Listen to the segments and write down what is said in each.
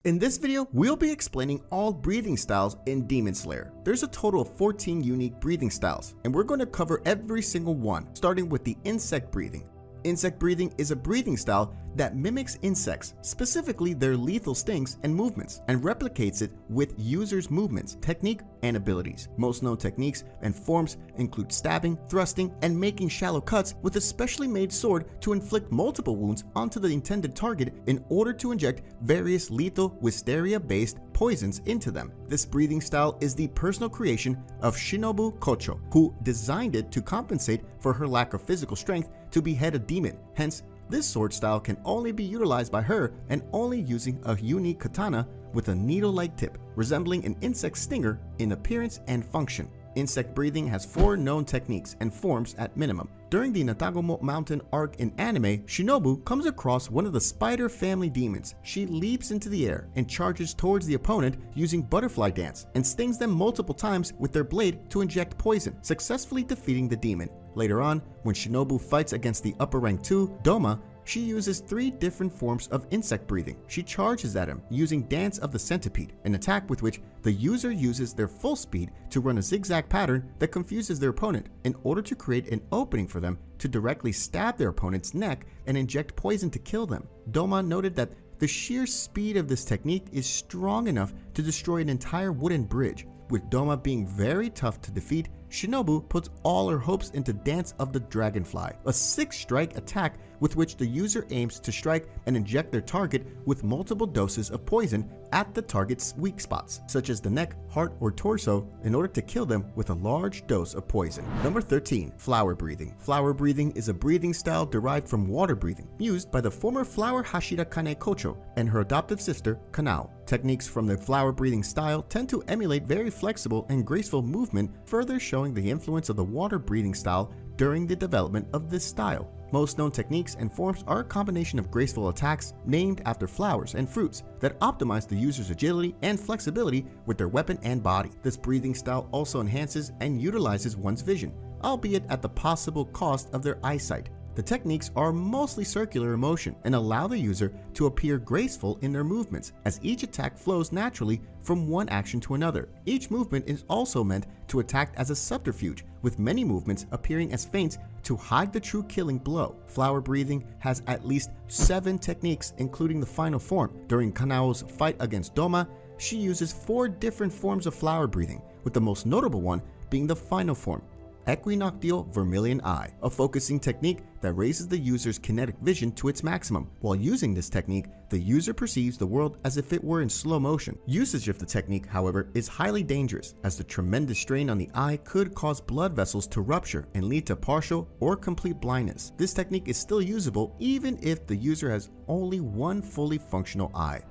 In this video, we'll be explaining all breathing styles in Demon Slayer. There's a total of 14 unique breathing styles, and we're going to cover every single one, starting with the insect breathing. Insect breathing is a breathing style that mimics insects, specifically their lethal stings and movements, and replicates it with users' movements, technique, and abilities. Most known techniques and forms include stabbing, thrusting, and making shallow cuts with a specially made sword to inflict multiple wounds onto the intended target in order to inject various lethal wisteria-based poisons into them. This breathing style is the personal creation of Shinobu Kocho, who designed it to compensate for her lack of physical strength to behead a demon. Hence, this sword style can only be utilized by her and only using a unique katana with a needle-like tip, resembling an insect stinger in appearance and function. Insect breathing has 4 known techniques and forms at minimum. During the Natagomo Mountain arc in anime, Shinobu comes across one of the spider family demons. She leaps into the air and charges towards the opponent using butterfly dance and stings them multiple times with their blade to inject poison, successfully defeating the demon. Later on, when Shinobu fights against the upper rank 2, Doma, she uses 3 different forms of insect breathing. She charges at him using Dance of the Centipede, an attack with which the user uses their full speed to run a zigzag pattern that confuses their opponent in order to create an opening for them to directly stab their opponent's neck and inject poison to kill them. Doma noted that the sheer speed of this technique is strong enough to destroy an entire wooden bridge. With Doma being very tough to defeat, Shinobu puts all her hopes into Dance of the Dragonfly, a 6-strike attack with which the user aims to strike and inject their target with multiple doses of poison at the target's weak spots, such as the neck, heart, or torso, in order to kill them with a large dose of poison. Number 13. Flower breathing. Flower breathing is a breathing style derived from water breathing, used by the former flower Hashira Kane Kocho and her adoptive sister Kanao. Techniques from the flower breathing style tend to emulate very flexible and graceful movement, further showing the influence of the water breathing style during the development of this style. Most known techniques and forms are a combination of graceful attacks named after flowers and fruits that optimize the user's agility and flexibility with their weapon and body. This breathing style also enhances and utilizes one's vision, albeit at the possible cost of their eyesight. The techniques are mostly circular in motion and allow the user to appear graceful in their movements, as each attack flows naturally from one action to another. Each movement is also meant to attack as a subterfuge, with many movements appearing as feints to hide the true killing blow. Flower breathing has at least 7 techniques, including the final form. During Kanao's fight against Doma, she uses 4 different forms of flower breathing, with the most notable one being the final form, Equinoctial Vermilion Eye, a focusing technique that raises the user's kinetic vision to its maximum. While using this technique, the user perceives the world as if it were in slow motion. Usage of the technique, however, is highly dangerous, as the tremendous strain on the eye could cause blood vessels to rupture and lead to partial or complete blindness. This technique is still usable even if the user has only one fully functional eye.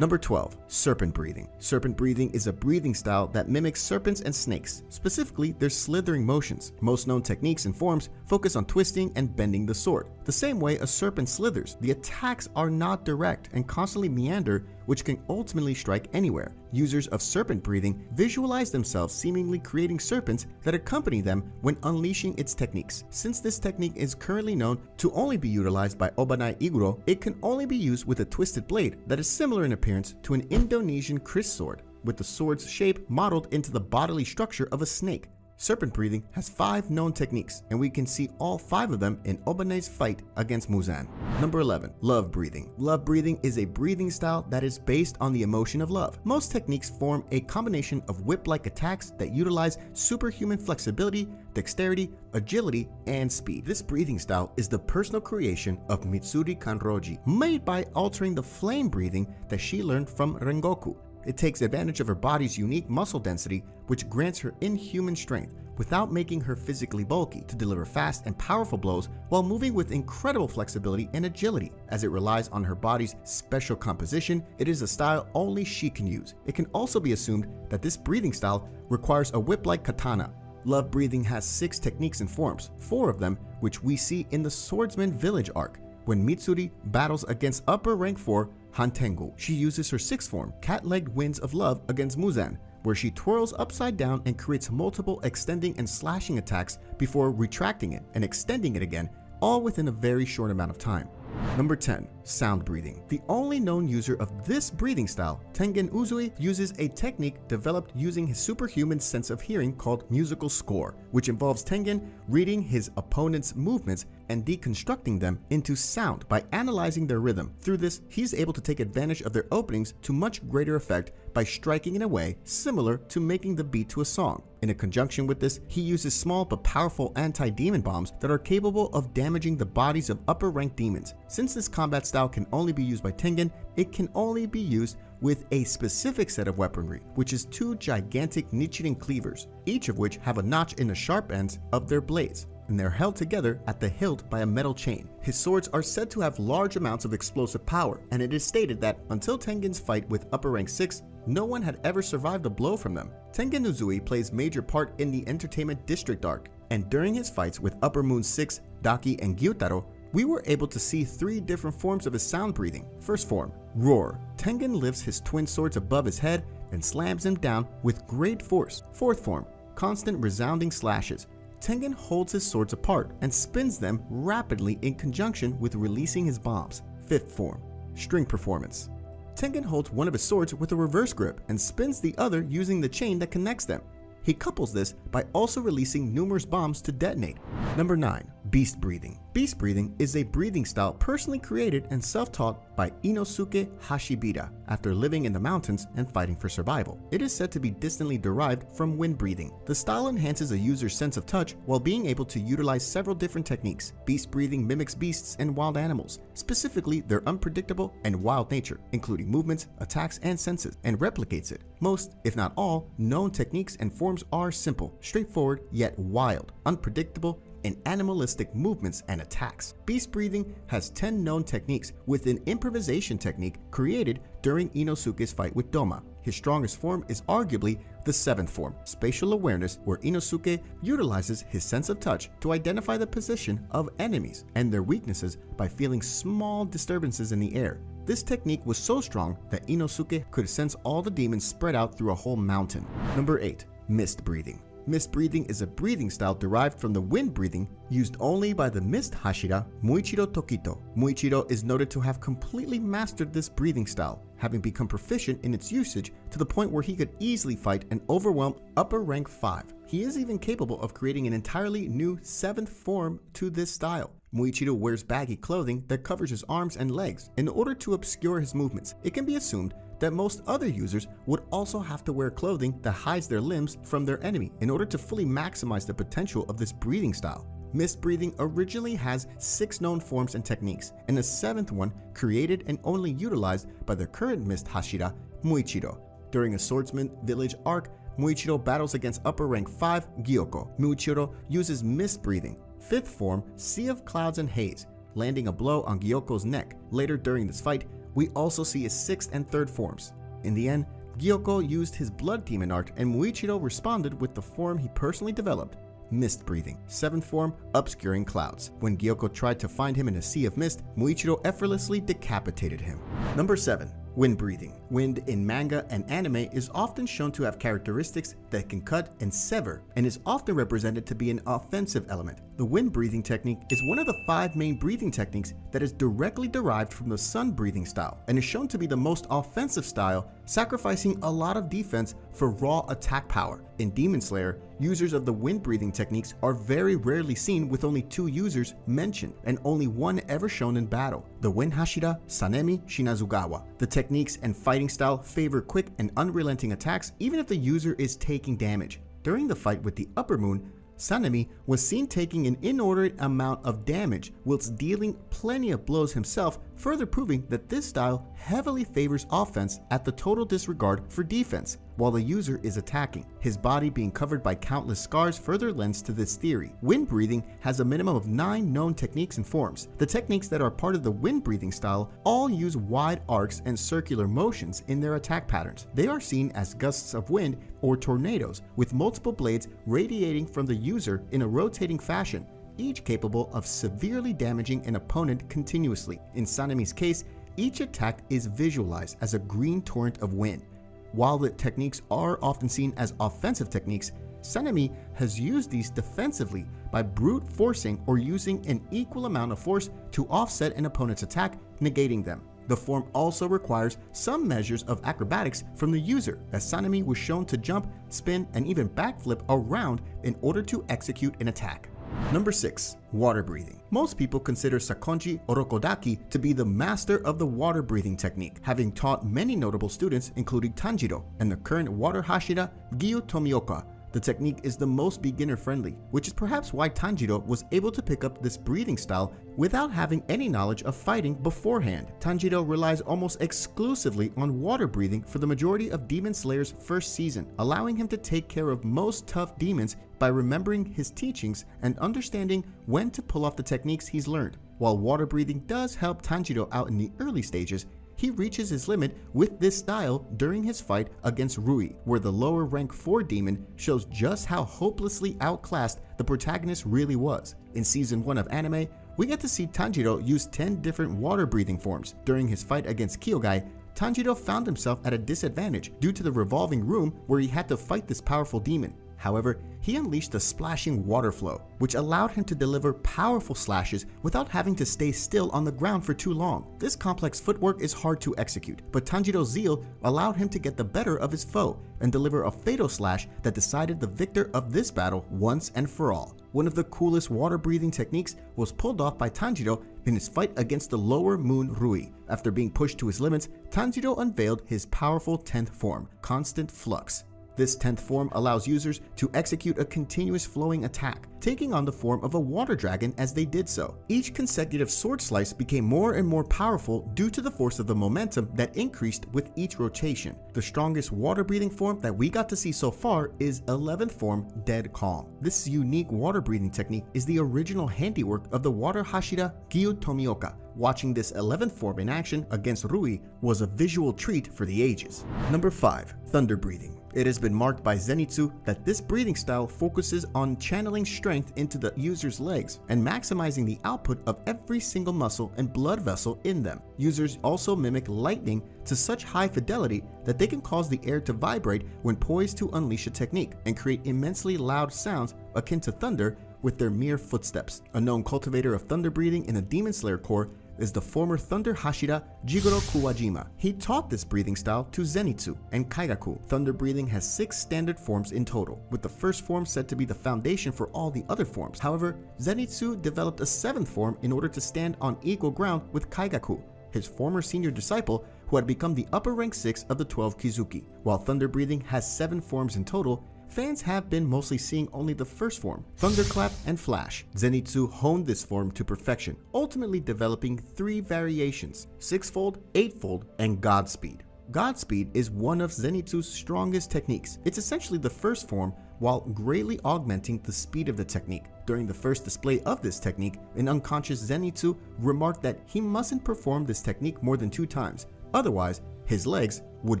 Number 12. Serpent breathing. Serpent breathing is a breathing style that mimics serpents and snakes, specifically their slithering motions. Most known techniques and forms focus on twisting and bending the sword. The same way a serpent slithers, the attacks are not direct and constantly meander, which can ultimately strike anywhere. Users of serpent breathing visualize themselves seemingly creating serpents that accompany them when unleashing its techniques. Since this technique is currently known to only be utilized by Obanai Iguro, it can only be used with a twisted blade that is similar in appearance to an Indonesian kris sword, with the sword's shape modeled into the bodily structure of a snake. Serpent breathing has 5 known techniques, and we can see all 5 of them in Obanai's fight against Muzan. Number 11. Love breathing. Love breathing is a breathing style that is based on the emotion of love. Most techniques form a combination of whip-like attacks that utilize superhuman flexibility, dexterity, agility, and speed. This breathing style is the personal creation of Mitsuri Kanroji, made by altering the flame breathing that she learned from Rengoku. It takes advantage of her body's unique muscle density, which grants her inhuman strength, without making her physically bulky, to deliver fast and powerful blows while moving with incredible flexibility and agility. As it relies on her body's special composition, it is a style only she can use. It can also be assumed that this breathing style requires a whip-like katana. Love breathing has 6 techniques and forms, 4 of them which we see in the Swordsman Village arc, when Mitsuri battles against upper rank 4 Hantengu. She uses her 6th form, Cat-Legged Winds of Love, against Muzan, where she twirls upside down and creates multiple extending and slashing attacks before retracting it and extending it again, all within a very short amount of time. Number 10. Sound breathing. The only known user of this breathing style, Tengen Uzui, uses a technique developed using his superhuman sense of hearing called musical score, which involves Tengen reading his opponent's movements and deconstructing them into sound by analyzing their rhythm. Through this, he's able to take advantage of their openings to much greater effect by striking in a way similar to making the beat to a song. In conjunction with this, he uses small but powerful anti-demon bombs that are capable of damaging the bodies of upper-ranked demons. Since this combat style can only be used by Tengen, it can only be used with a specific set of weaponry, which is 2 gigantic Nichiren cleavers, each of which have a notch in the sharp ends of their blades, and they're held together at the hilt by a metal chain. His swords are said to have large amounts of explosive power, and it is stated that until Tengen's fight with Upper Rank 6, no one had ever survived a blow from them. Tengen Uzui plays major part in the Entertainment District arc, and during his fights with Upper Moon 6, Daki, and Gyutaro, we were able to see 3 different forms of his sound breathing. First form, roar. Tengen lifts his twin swords above his head and slams them down with great force. Fourth form, constant resounding slashes. Tengen holds his swords apart and spins them rapidly in conjunction with releasing his bombs. Fifth form, string performance. Tengen holds one of his swords with a reverse grip and spins the other using the chain that connects them. He couples this by also releasing numerous bombs to detonate. Number 9. Beast breathing. Beast breathing is a breathing style personally created and self-taught by Inosuke Hashibita after living in the mountains and fighting for survival. It is said to be distantly derived from wind breathing. The style enhances a user's sense of touch while being able to utilize several different techniques. Beast breathing mimics beasts and wild animals, specifically their unpredictable and wild nature, including movements, attacks, and senses, and replicates it. Most, if not all, known techniques and forms are simple, straightforward, yet wild, unpredictable, and animalistic movements and attacks. Beast breathing has 10 known techniques with an improvisation technique created during Inosuke's fight with Doma. His strongest form is arguably the 7th form, spatial awareness, where Inosuke utilizes his sense of touch to identify the position of enemies and their weaknesses by feeling small disturbances in the air. This technique was so strong that Inosuke could sense all the demons spread out through a whole mountain. Number 8. Mist breathing. Mist breathing is a breathing style derived from the wind breathing used only by the mist Hashira Muichiro Tokito. Muichiro is noted to have completely mastered this breathing style, having become proficient in its usage to the point where he could easily fight and overwhelm upper rank 5. He is even capable of creating an entirely new 7th form to this style. Muichiro wears baggy clothing that covers his arms and legs in order to obscure his movements. It can be assumed that most other users would also have to wear clothing that hides their limbs from their enemy in order to fully maximize the potential of this breathing style. Mist breathing originally has 6 known forms and techniques, and a 7th one created and only utilized by the current Mist Hashira, Muichiro. During a swordsman village arc, Muichiro battles against upper rank 5 Gyoko. Muichiro uses mist breathing. 5th form, Sea of Clouds and Haze, landing a blow on Gyoko's neck. Later during this fight, we also see his 6th and 3rd forms. In the end, Gyoko used his blood demon art and Muichiro responded with the form he personally developed, mist breathing. 7th form, obscuring clouds. When Gyoko tried to find him in a sea of mist, Muichiro effortlessly decapitated him. Number 7. Wind breathing. Wind in manga and anime is often shown to have characteristics that can cut and sever, and is often represented to be an offensive element. The wind breathing technique is one of the 5 main breathing techniques that is directly derived from the sun breathing style, and is shown to be the most offensive style, sacrificing a lot of defense for raw attack power. In Demon Slayer, users of the wind breathing techniques are very rarely seen, with only 2 users mentioned, and only 1 ever shown in battle, the Wind Hashira Sanemi Shinazugawa. The techniques and fighting style favor quick and unrelenting attacks even if the user is taking damage. During the fight with the Upper Moon, Sanemi was seen taking an inordinate amount of damage whilst dealing plenty of blows himself, further proving that this style heavily favors offense at the total disregard for defense while the user is attacking. His body being covered by countless scars further lends to this theory. Wind breathing has a minimum of 9 known techniques and forms. The techniques that are part of the wind breathing style all use wide arcs and circular motions in their attack patterns. They are seen as gusts of wind or tornadoes with multiple blades radiating from the user in a rotating fashion, each capable of severely damaging an opponent continuously. In Sanemi's case, each attack is visualized as a green torrent of wind. While the techniques are often seen as offensive techniques, Sanemi has used these defensively by brute forcing or using an equal amount of force to offset an opponent's attack, negating them. The form also requires some measures of acrobatics from the user, as Sanemi was shown to jump, spin, and even backflip around in order to execute an attack. Number 6. Water breathing. Most people consider Sakonji Orokodaki to be the master of the water breathing technique, having taught many notable students including Tanjiro and the current water Hashira Giyu Tomioka. The technique is the most beginner-friendly, which is perhaps why Tanjiro was able to pick up this breathing style without having any knowledge of fighting beforehand. Tanjiro relies almost exclusively on water breathing for the majority of Demon Slayer's first season, allowing him to take care of most tough demons by remembering his teachings and understanding when to pull off the techniques he's learned. While water breathing does help Tanjiro out in the early stages, he reaches his limit with this style during his fight against Rui, where the lower rank 4 demon shows just how hopelessly outclassed the protagonist really was. In season 1 of anime, we get to see Tanjiro use 10 different water breathing forms. During his fight against Kyogai, Tanjiro found himself at a disadvantage due to the revolving room where he had to fight this powerful demon. However, he unleashed a splashing water flow, which allowed him to deliver powerful slashes without having to stay still on the ground for too long. This complex footwork is hard to execute, but Tanjiro's zeal allowed him to get the better of his foe and deliver a fatal slash that decided the victor of this battle once and for all. One of the coolest water breathing techniques was pulled off by Tanjiro in his fight against the lower moon Rui. After being pushed to his limits, Tanjiro unveiled his powerful 10th form, Constant Flux. This 10th form allows users to execute a continuous flowing attack, taking on the form of a water dragon as they did so. Each consecutive sword slice became more and more powerful due to the force of the momentum that increased with each rotation. The strongest water breathing form that we got to see so far is 11th form Dead Calm. This unique water breathing technique is the original handiwork of the water Hashira Giyu Tomioka. Watching this 11th form in action against Rui was a visual treat for the ages. Number 5. Thunder breathing. It has been marked by Zenitsu that this breathing style focuses on channeling strength into the user's legs and maximizing the output of every single muscle and blood vessel in them. Users also mimic lightning to such high fidelity that they can cause the air to vibrate when poised to unleash a technique and create immensely loud sounds akin to thunder with their mere footsteps. A known cultivator of thunder breathing in the Demon Slayer Corps is the former Thunder Hashira Jigoro Kuwajima. He taught this breathing style to Zenitsu and Kaigaku. Thunder breathing has 6 standard forms in total, with the first form said to be the foundation for all the other forms. However, Zenitsu developed a 7th form in order to stand on equal ground with Kaigaku, his former senior disciple who had become the upper rank 6 of the 12 Kizuki. While thunder breathing has 7 forms in total, fans have been mostly seeing only the first form, Thunderclap and Flash. Zenitsu honed this form to perfection, ultimately developing 3 variations, 6-fold, 8-fold, and Godspeed. Godspeed is one of Zenitsu's strongest techniques. It's essentially the first form while greatly augmenting the speed of the technique. During the first display of this technique, an unconscious Zenitsu remarked that he mustn't perform this technique more than 2 times, otherwise his legs would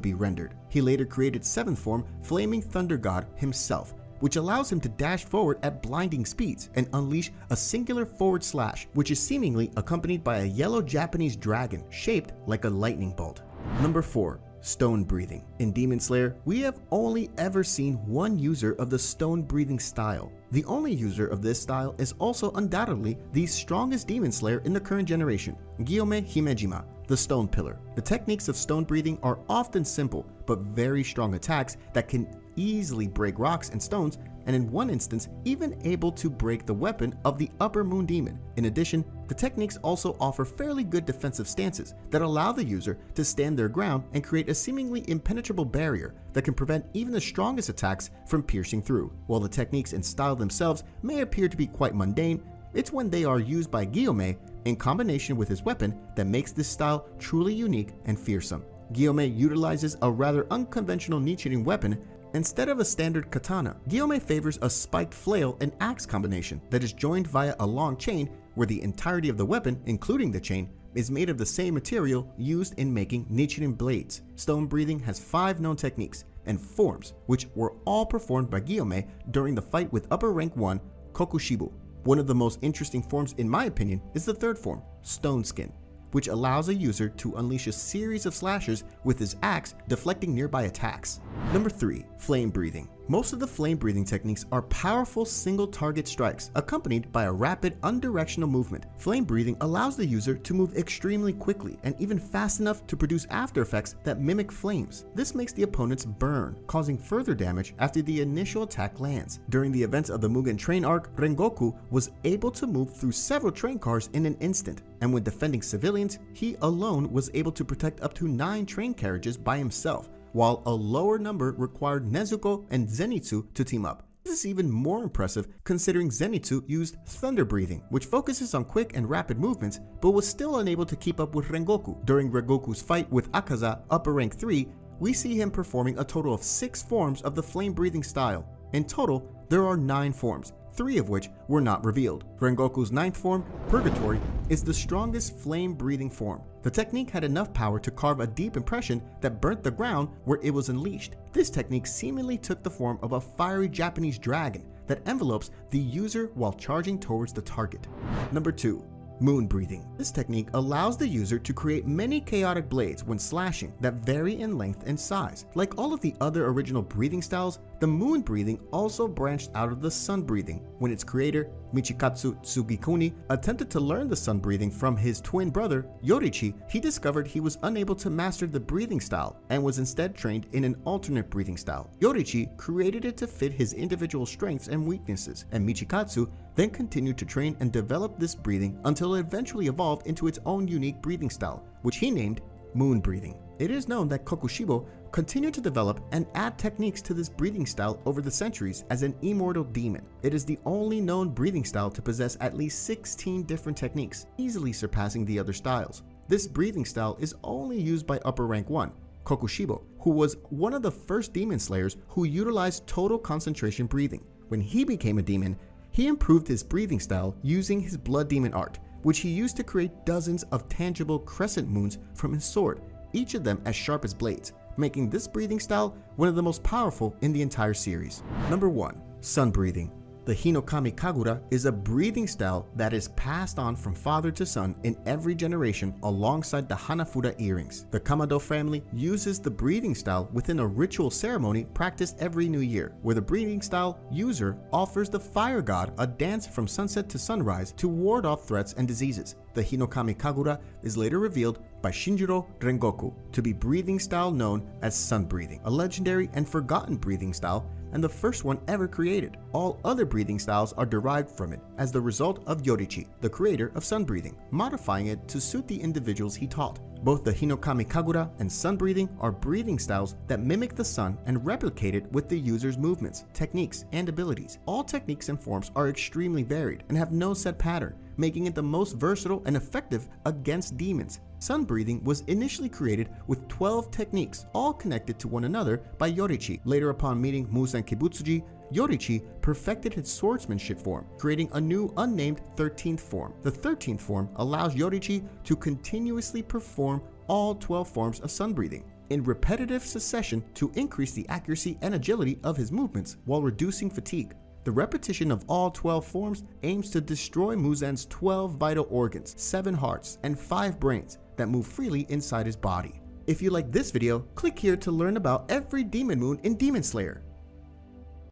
be rendered. He later created 7th form Flaming Thunder God himself, which allows him to dash forward at blinding speeds and unleash a singular forward slash, which is seemingly accompanied by a yellow Japanese dragon shaped like a lightning bolt. Number 4. Stone breathing. In Demon Slayer, we have only ever seen one user of the stone breathing style. The only user of this style is also undoubtedly the strongest Demon Slayer in the current generation, Gyome Himejima, the Stone Pillar. The techniques of stone breathing are often simple, but very strong attacks that can easily break rocks and stones, and in one instance even able to break the weapon of the Upper Moon Demon. In addition, the techniques also offer fairly good defensive stances that allow the user to stand their ground and create a seemingly impenetrable barrier that can prevent even the strongest attacks from piercing through. While the techniques and style themselves may appear to be quite mundane, it's when they are used by Gyome in combination with his weapon that makes this style truly unique and fearsome. Gyome utilizes a rather unconventional Nichiren weapon. Instead of a standard katana, Gyome favors a spiked flail and axe combination that is joined via a long chain where the entirety of the weapon, including the chain, is made of the same material used in making Nichiren blades. Stone breathing has 5 known techniques and forms, which were all performed by Gyome during the fight with upper rank 1 Kokushibu. One of the most interesting forms in my opinion is the 3rd form, Stone Skin, which allows a user to unleash a series of slashes with his axe, deflecting nearby attacks. Number 3. Flame breathing. Most of the flame breathing techniques are powerful single target strikes accompanied by a rapid undirectional movement. Flame breathing allows the user to move extremely quickly and even fast enough to produce after effects that mimic flames. This makes the opponents burn, causing further damage after the initial attack lands. During the events of the Mugen Train arc, Rengoku was able to move through several train cars in an instant, and when defending civilians, he alone was able to protect up to 9 train carriages by himself, while a lower number required Nezuko and Zenitsu to team up. This is even more impressive considering Zenitsu used thunder breathing, which focuses on quick and rapid movements, but was still unable to keep up with Rengoku. During Rengoku's fight with Akaza, upper rank 3, we see him performing a total of 6 forms of the flame breathing style. In total, there are 9 forms, 3 of which were not revealed. Rengoku's 9th form, Purgatory, is the strongest flame breathing form. The technique had enough power to carve a deep impression that burnt the ground where it was unleashed. This technique seemingly took the form of a fiery Japanese dragon that envelopes the user while charging towards the target. Number 2. Moon breathing. This technique allows the user to create many chaotic blades when slashing that vary in length and size. Like all of the other original breathing styles, the moon breathing also branched out of the sun breathing when its creator, Michikatsu Tsugikuni, attempted to learn the sun breathing from his twin brother, Yorichi. He discovered he was unable to master the breathing style and was instead trained in an alternate breathing style. Yorichi created it to fit his individual strengths and weaknesses, and Michikatsu then continued to train and develop this breathing until it eventually evolved into its own unique breathing style, which he named moon breathing. It is known that Kokushibo continued to develop and add techniques to this breathing style over the centuries as an immortal demon. It is the only known breathing style to possess at least 16 different techniques, easily surpassing the other styles. This breathing style is only used by upper rank 1, Kokushibo, who was one of the first demon slayers who utilized total concentration breathing. When he became a demon, he improved his breathing style using his blood demon art, which he used to create dozens of tangible crescent moons from his sword, each of them as sharp as blades, making this breathing style one of the most powerful in the entire series. Number 1. Sun breathing. The Hinokami Kagura is a breathing style that is passed on from father to son in every generation alongside the Hanafuda earrings. The Kamado family uses the breathing style within a ritual ceremony practiced every new year, where the breathing style user offers the fire god a dance from sunset to sunrise to ward off threats and diseases. The Hinokami Kagura is later revealed by Shinjiro Rengoku to be breathing style known as sun breathing, a legendary and forgotten breathing style and the first one ever created. All other breathing styles are derived from it as the result of Yorichi, the creator of sun breathing, modifying it to suit the individuals he taught. Both the Hinokami Kagura and sun breathing are breathing styles that mimic the sun and replicate it with the user's movements, techniques, and abilities. All techniques and forms are extremely varied and have no set pattern, making it the most versatile and effective against demons. Sun breathing was initially created with 12 techniques, all connected to one another by Yorichi. Later, upon meeting Muzan Kibutsuji, Yorichi perfected his swordsmanship form, creating a new unnamed 13th form. The 13th form allows Yorichi to continuously perform all 12 forms of sun breathing in repetitive succession to increase the accuracy and agility of his movements while reducing fatigue. The repetition of all 12 forms aims to destroy Muzan's 12 vital organs, 7 hearts, and 5 brains that move freely inside his body. If you like this video, click here to learn about every demon moon in Demon Slayer.